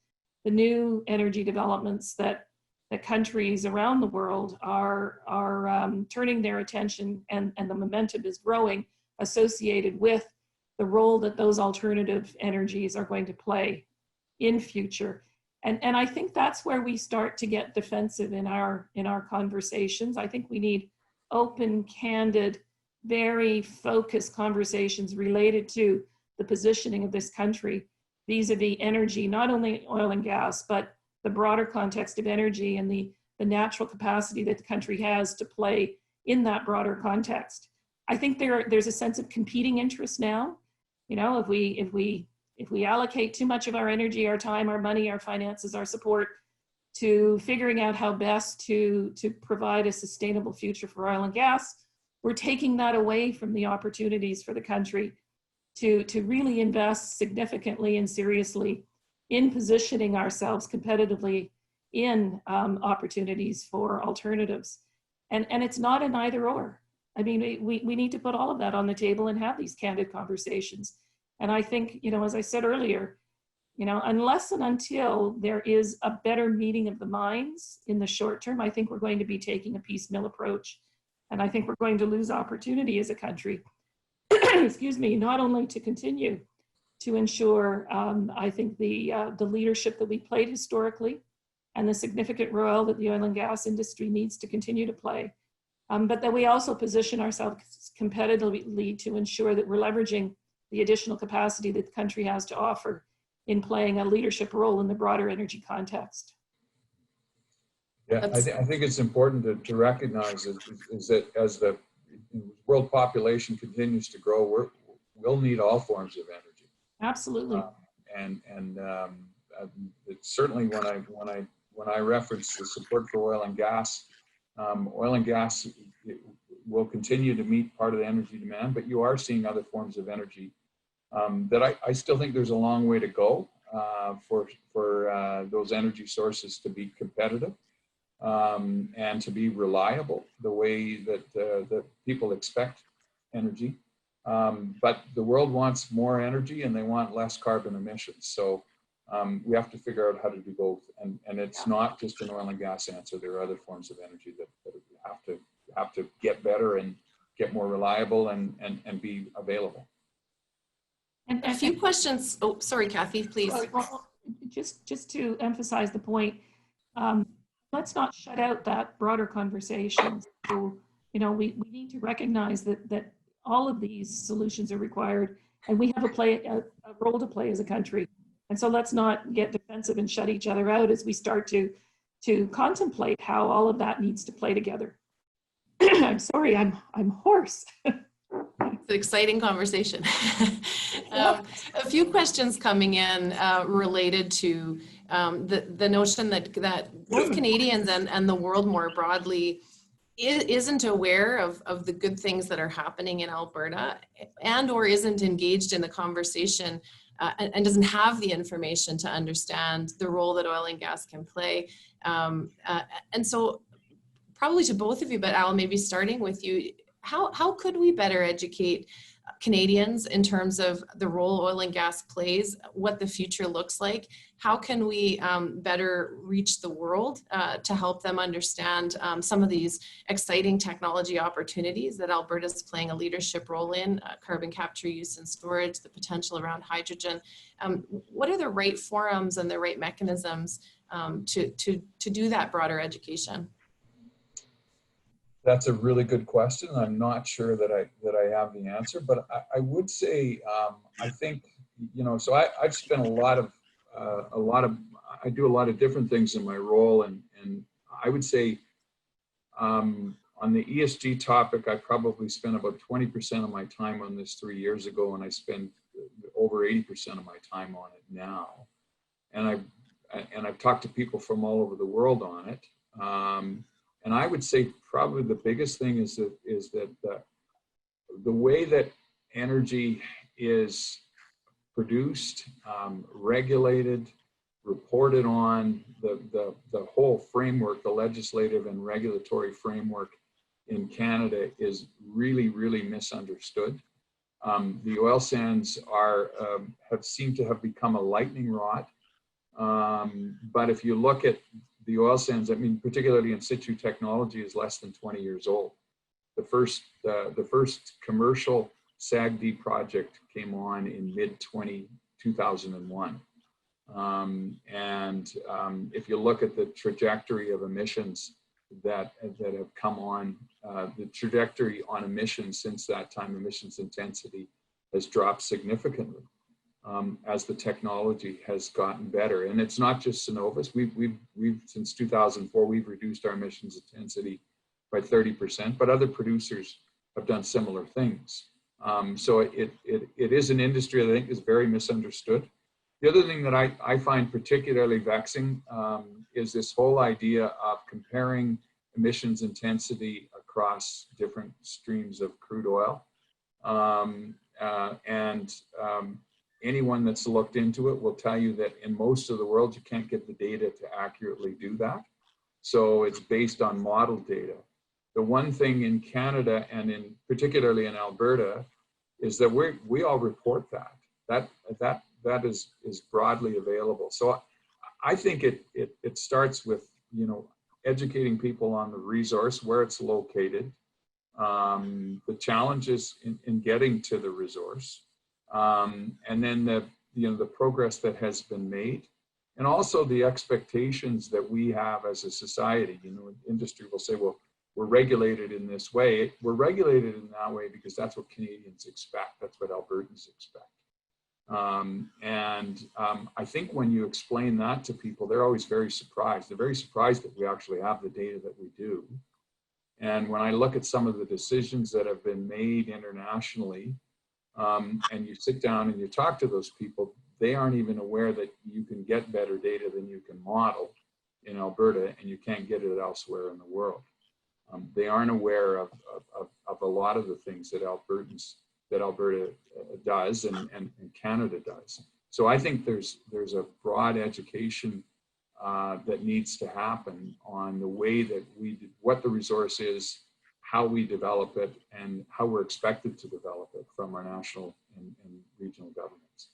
the new energy developments that countries around the world are turning their attention, and the momentum is growing associated with the role that those alternative energies are going to play in future. And I think that's where we start to get defensive in our conversations. I think we need open, candid, very focused conversations related to the positioning of this country vis-a-vis energy, not only oil and gas, but the broader context of energy and the natural capacity that the country has to play in that broader context. I think there's a sense of competing interest now. You know, if we allocate too much of our energy, our time, our money, our finances, our support to figuring out how best to provide a sustainable future for oil and gas, we're taking that away from the opportunities for the country to really invest significantly and seriously in positioning ourselves competitively in opportunities for alternatives. And it's not an either or. I mean, we need to put all of that on the table and have these candid conversations. And I think, you know, as I said earlier, You know, unless and until there is a better meeting of the minds in the short term, I think we're going to be taking a piecemeal approach. And I think we're going to lose opportunity as a country, excuse me, not only to continue to ensure, I think, the leadership that we played historically and the significant role that the oil and gas industry needs to continue to play, but that we also position ourselves competitively to ensure that we're leveraging the additional capacity that the country has to offer in playing a leadership role in the broader energy context. Yeah, I think it's important to recognize is that as the world population continues to grow, we'll need all forms of energy. Absolutely. It's certainly when I reference the support for oil and gas will continue to meet part of the energy demand, but you are seeing other forms of energy that I still think there's a long way to go for those energy sources to be competitive and to be reliable the way that people expect energy. But the world wants more energy and they want less carbon emissions. So we have to figure out how to do both. And it's not just an oil and gas answer. There are other forms of energy that have to get better and get more reliable and be available. And a few questions. Oh, sorry, Kathy, please. Well, just to emphasize the point, let's not shut out that broader conversation. So, you know, we need to recognize that all of these solutions are required, and we have a role to play as a country. And so let's not get defensive and shut each other out as we start to contemplate how all of that needs to play together. I'm sorry, I'm hoarse. It's an exciting conversation. A few questions coming in related to the notion that both Canadians and the world more broadly isn't aware of the good things that are happening in Alberta and or isn't engaged in the conversation and doesn't have the information to understand the role that oil and gas can play. And so probably to both of you, but Al, maybe starting with you, how could we better educate Canadians in terms of the role oil and gas plays, what the future looks like? How can we better reach the world to help them understand some of these exciting technology opportunities that Alberta is playing a leadership role in, carbon capture, use and storage, the potential around hydrogen? What are the right forums and the right mechanisms to do that broader education? That's a really good question. I'm not sure that I have the answer, but I would say I think, you know, so I've spent I do a lot of different things in my role, and I would say on the ESG topic, I probably spent about 20% of my time on this 3 years ago, and I spend over 80% of my time on it now. And I've talked to people from all over the world on it. And I would say probably the biggest thing is that the way that energy is produced, regulated, reported on, the whole framework, the legislative and regulatory framework in Canada is really, really misunderstood. The oil sands have seemed to have become a lightning rod. But if you look at the oil sands, I mean, particularly in situ technology, is less than 20 years old. The first commercial SAGD project came on in mid-2001. If you look at the trajectory of emissions that have come on, the trajectory on emissions since that time, emissions intensity has dropped significantly. As the technology has gotten better. And it's not just Cenovus. We've since 2004, we've reduced our emissions intensity by 30%, but other producers have done similar things. So it is an industry that I think is very misunderstood. The other thing that I find particularly vexing is this whole idea of comparing emissions intensity across different streams of crude oil. Anyone that's looked into it will tell you that in most of the world, you can't get the data to accurately do that. So it's based on model data. The one thing in Canada and particularly in Alberta is that we all report that that is broadly available. So I think it starts with, educating people on the resource, where it's located, the challenges in getting to the resource, and then the progress that has been made, and also the expectations that we have as a society. Industry will say, well, we're regulated in this way. We're regulated in that way because that's what Canadians expect. That's what Albertans expect. I think when you explain that to people, they're always very surprised. They're very surprised that we actually have the data that we do. And when I look at some of the decisions that have been made internationally, and you sit down and you talk to those people, they aren't even aware that you can get better data than you can model in Alberta, and you can't get it elsewhere in the world. They aren't aware of a lot of the things that Alberta does and Canada does. So I think there's a broad education that needs to happen on the way that what the resource is, how we develop it, and how we're expected to develop it from our national and regional governments.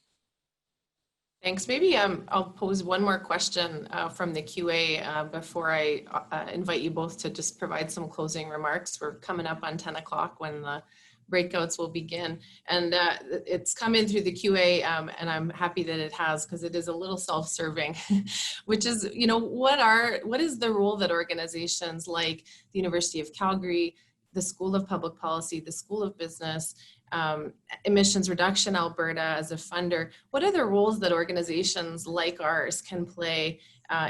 Thanks. Maybe I'll pose one more question from the QA before I invite you both to just provide some closing remarks. We're coming up on 10 o'clock when the breakouts will begin. And it's come in through the QA, and I'm happy that it has, because it is a little self-serving, which is, what is the role that organizations like the University of Calgary, the School of Public Policy, the School of Business, Emissions Reduction Alberta as a funder, what are the roles that organizations like ours can play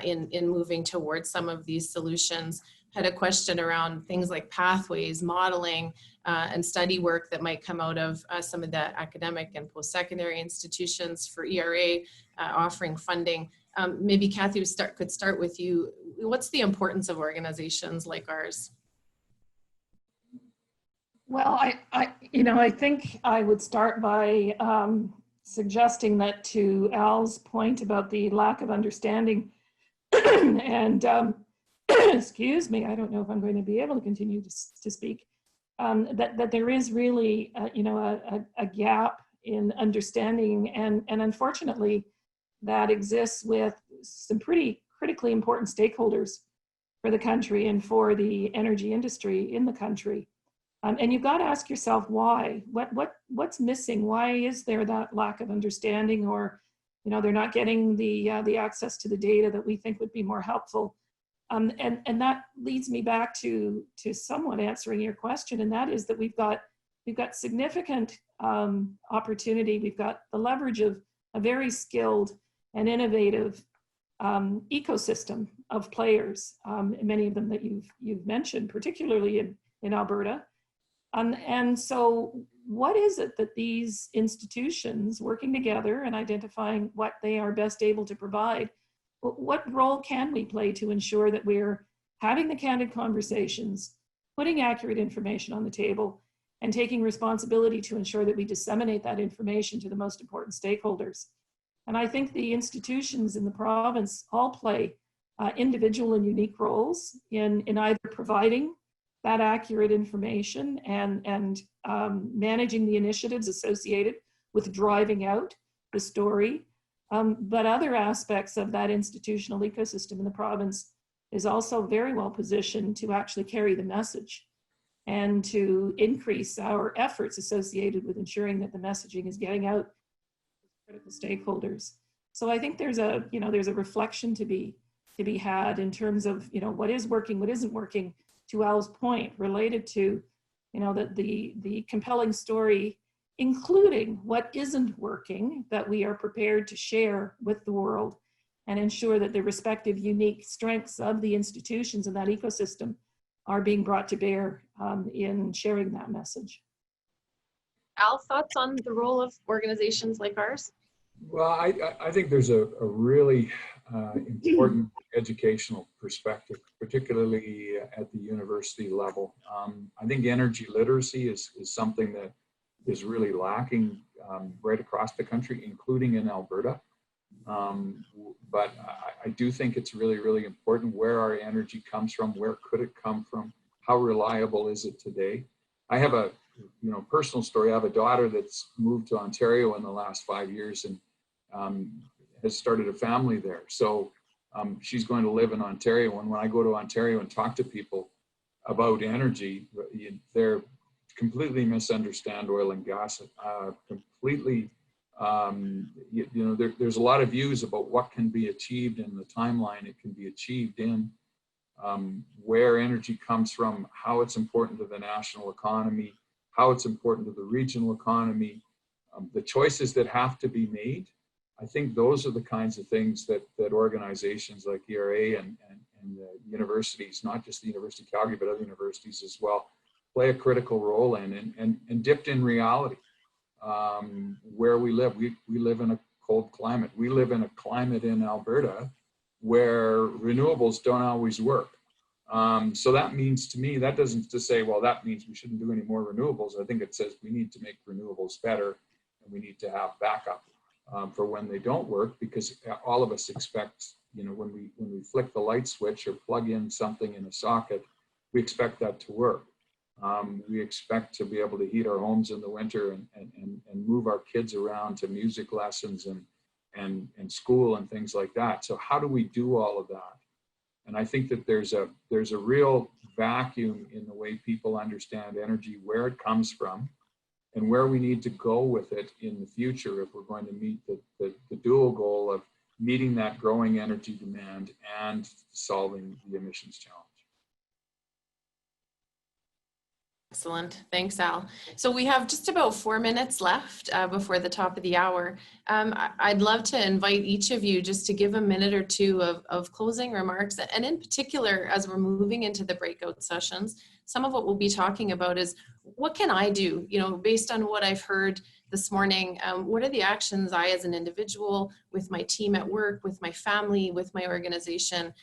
in moving towards some of these solutions? Had a question around things like pathways, modeling, and study work that might come out of some of the academic and post-secondary institutions for ERA offering funding. Maybe Kathy could start with you. What's the importance of organizations like ours? Well, I think I would start by suggesting that, to Al's point about the lack of understanding and excuse me, I don't know if I'm going to be able to continue to speak, that there is really a gap in understanding, and unfortunately that exists with some pretty critically important stakeholders for the country and for the energy industry in the country. And you've got to ask yourself why. What's missing? Why is there that lack of understanding, or they're not getting the access to the data that we think would be more helpful? And that leads me back to somewhat answering your question, and that is that we've got significant opportunity. We've got the leverage of a very skilled and innovative ecosystem of players, many of them that you've mentioned, particularly in Alberta. And so what is it that these institutions working together and identifying what they are best able to provide, what role can we play to ensure that we're having the candid conversations, putting accurate information on the table, and taking responsibility to ensure that we disseminate that information to the most important stakeholders? And I think the institutions in the province all play individual and unique roles in either providing that accurate information and managing the initiatives associated with driving out the story. But other aspects of that institutional ecosystem in the province is also very well positioned to actually carry the message and to increase our efforts associated with ensuring that the messaging is getting out to critical stakeholders. So I think there's a reflection to be had in terms of what is working, what isn't working. To Al's point, related to the compelling story, including what isn't working, that we are prepared to share with the world and ensure that the respective unique strengths of the institutions in that ecosystem are being brought to bear in sharing that message. Al, thoughts on the role of organizations like ours? Well, I think there's a really important educational perspective, particularly at the university level. I think energy literacy is something that is really lacking right across the country, including in Alberta. But I do think it's really, really important where our energy comes from, where could it come from, how reliable is it today? I have a personal story. I have a daughter that's moved to Ontario in the last 5 years, and has started a family there. So she's going to live in Ontario. And when I go to Ontario and talk to people about energy, they're completely misunderstand oil and gas, completely, there's a lot of views about what can be achieved in the timeline it can be achieved in, where energy comes from, how it's important to the national economy, how it's important to the regional economy, the choices that have to be made. I think those are the kinds of things that organizations like ERA and the universities, not just the University of Calgary, but other universities as well, play a critical role in and dipped in reality. Where we live, we live in a cold climate. We live in a climate in Alberta where renewables don't always work. So that means to me, that doesn't just say, well, that means we shouldn't do any more renewables. I think it says we need to make renewables better, and we need to have backup for when they don't work, because all of us expect, when we flick the light switch or plug in something in a socket, we expect that to work. We expect to be able to heat our homes in the winter and move our kids around to music lessons and school and things like that. So how do we do all of that? And I think that there's a real vacuum in the way people understand energy, where it comes from, and where we need to go with it in the future if we're going to meet the dual goal of meeting that growing energy demand and solving the emissions challenge. Excellent. Thanks, Al. So we have just about 4 minutes left before the top of the hour. I'd love to invite each of you just to give a minute or two of closing remarks. And in particular, as we're moving into the breakout sessions, some of what we'll be talking about is, what can I do, based on what I've heard this morning? What are the actions I as an individual, with my team at work, with my family, with my organization,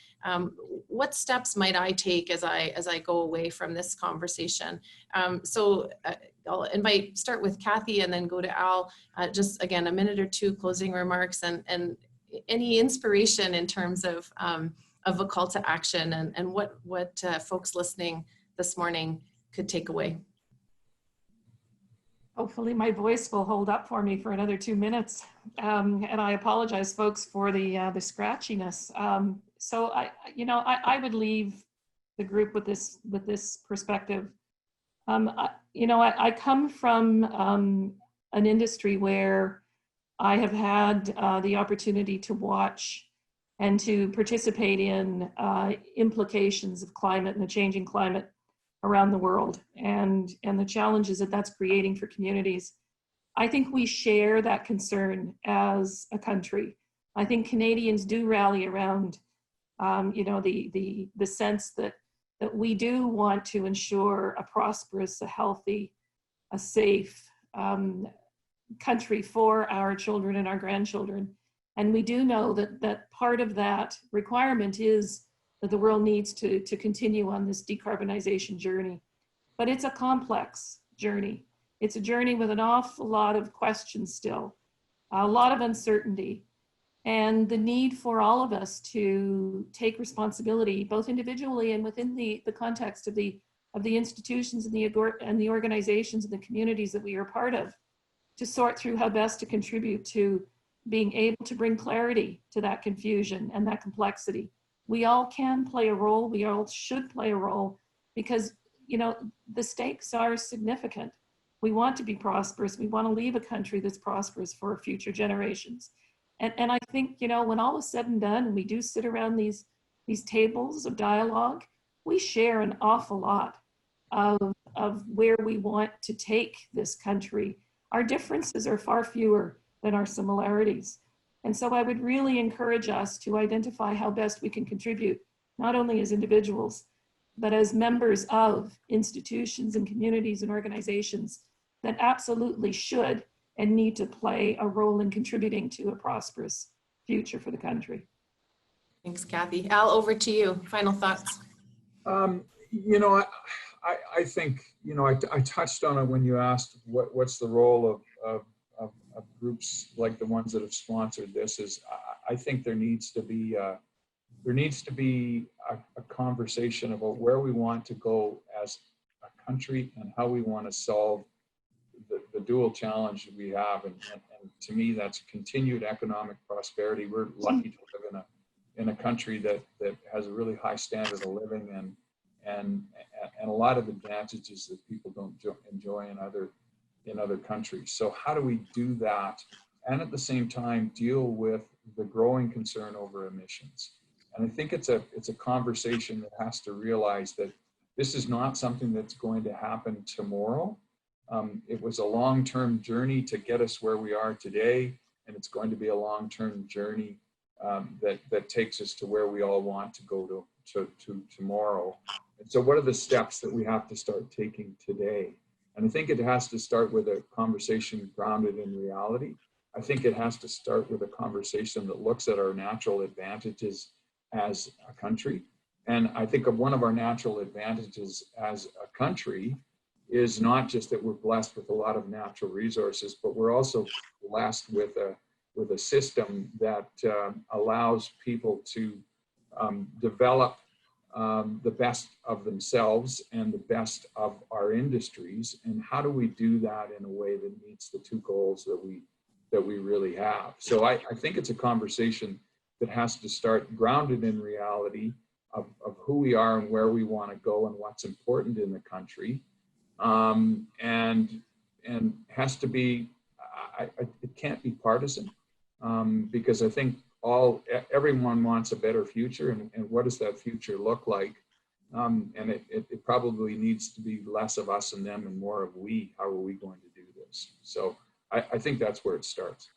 what steps might I take as I go away from this conversation? So I'll start with Kathy and then go to Al. Just again, a minute or two closing remarks and any inspiration in terms of a call to action and what folks listening this morning could take away. Hopefully my voice will hold up for me for another 2 minutes. And I apologize, folks, for the scratchiness. So I would leave the group with this perspective. I come from an industry where I have had the opportunity to watch and to participate in implications of climate and the changing climate around the world and the challenges that that's creating for communities. I think we share that concern as a country. I think Canadians do rally around the sense that we do want to ensure a prosperous, a healthy, a safe country for our children and our grandchildren. And we do know that part of that requirement is that the world needs to continue on this decarbonization journey. But it's a complex journey. It's a journey with an awful lot of questions still, a lot of uncertainty, and the need for all of us to take responsibility, both individually and within the context of the institutions and the organizations and the communities that we are part of, to sort through how best to contribute to being able to bring clarity to that confusion and that complexity. We all can play a role, we all should play a role, because the stakes are significant. We want to be prosperous, we want to leave a country that's prosperous for future generations. And I think, when all is said and done, and we do sit around these tables of dialogue, we share an awful lot of where we want to take this country. Our differences are far fewer than our similarities. And so I would really encourage us to identify how best we can contribute, not only as individuals, but as members of institutions and communities and organizations that absolutely should and need to play a role in contributing to a prosperous future for the country. Thanks, Kathy. Al, over to you. Final thoughts. I think, I touched on it when you asked what's the role of groups like the ones that have sponsored this. Is I think there needs to be a conversation about where we want to go as a country and how we want to solve the dual challenge that we have, and to me, that's continued economic prosperity. We're lucky to live in a country that has a really high standard of living and a lot of advantages that people don't enjoy in other countries. So how do we do that, and at the same time deal with the growing concern over emissions? And I think it's a conversation that has to realize that this is not something that's going to happen tomorrow. It was a long-term journey to get us where we are today, and it's going to be a long-term journey that takes us to where we all want to go to tomorrow. And so what are the steps that we have to start taking today? And I think it has to start with a conversation grounded in reality. I think it has to start with a conversation that looks at our natural advantages as a country. And I think one of our natural advantages as a country is not just that we're blessed with a lot of natural resources, but we're also blessed with a system that allows people to develop the best of themselves and the best of our industries. And how do we do that in a way that meets the two goals that we really have? So I think it's a conversation that has to start grounded in reality of who we are and where we want to go and what's important in the country. And has to be, it can't be partisan, because I think everyone wants a better future, and what does that future look like? And it probably needs to be less of us and them and more of we. How are we going to do this? So I think that's where it starts.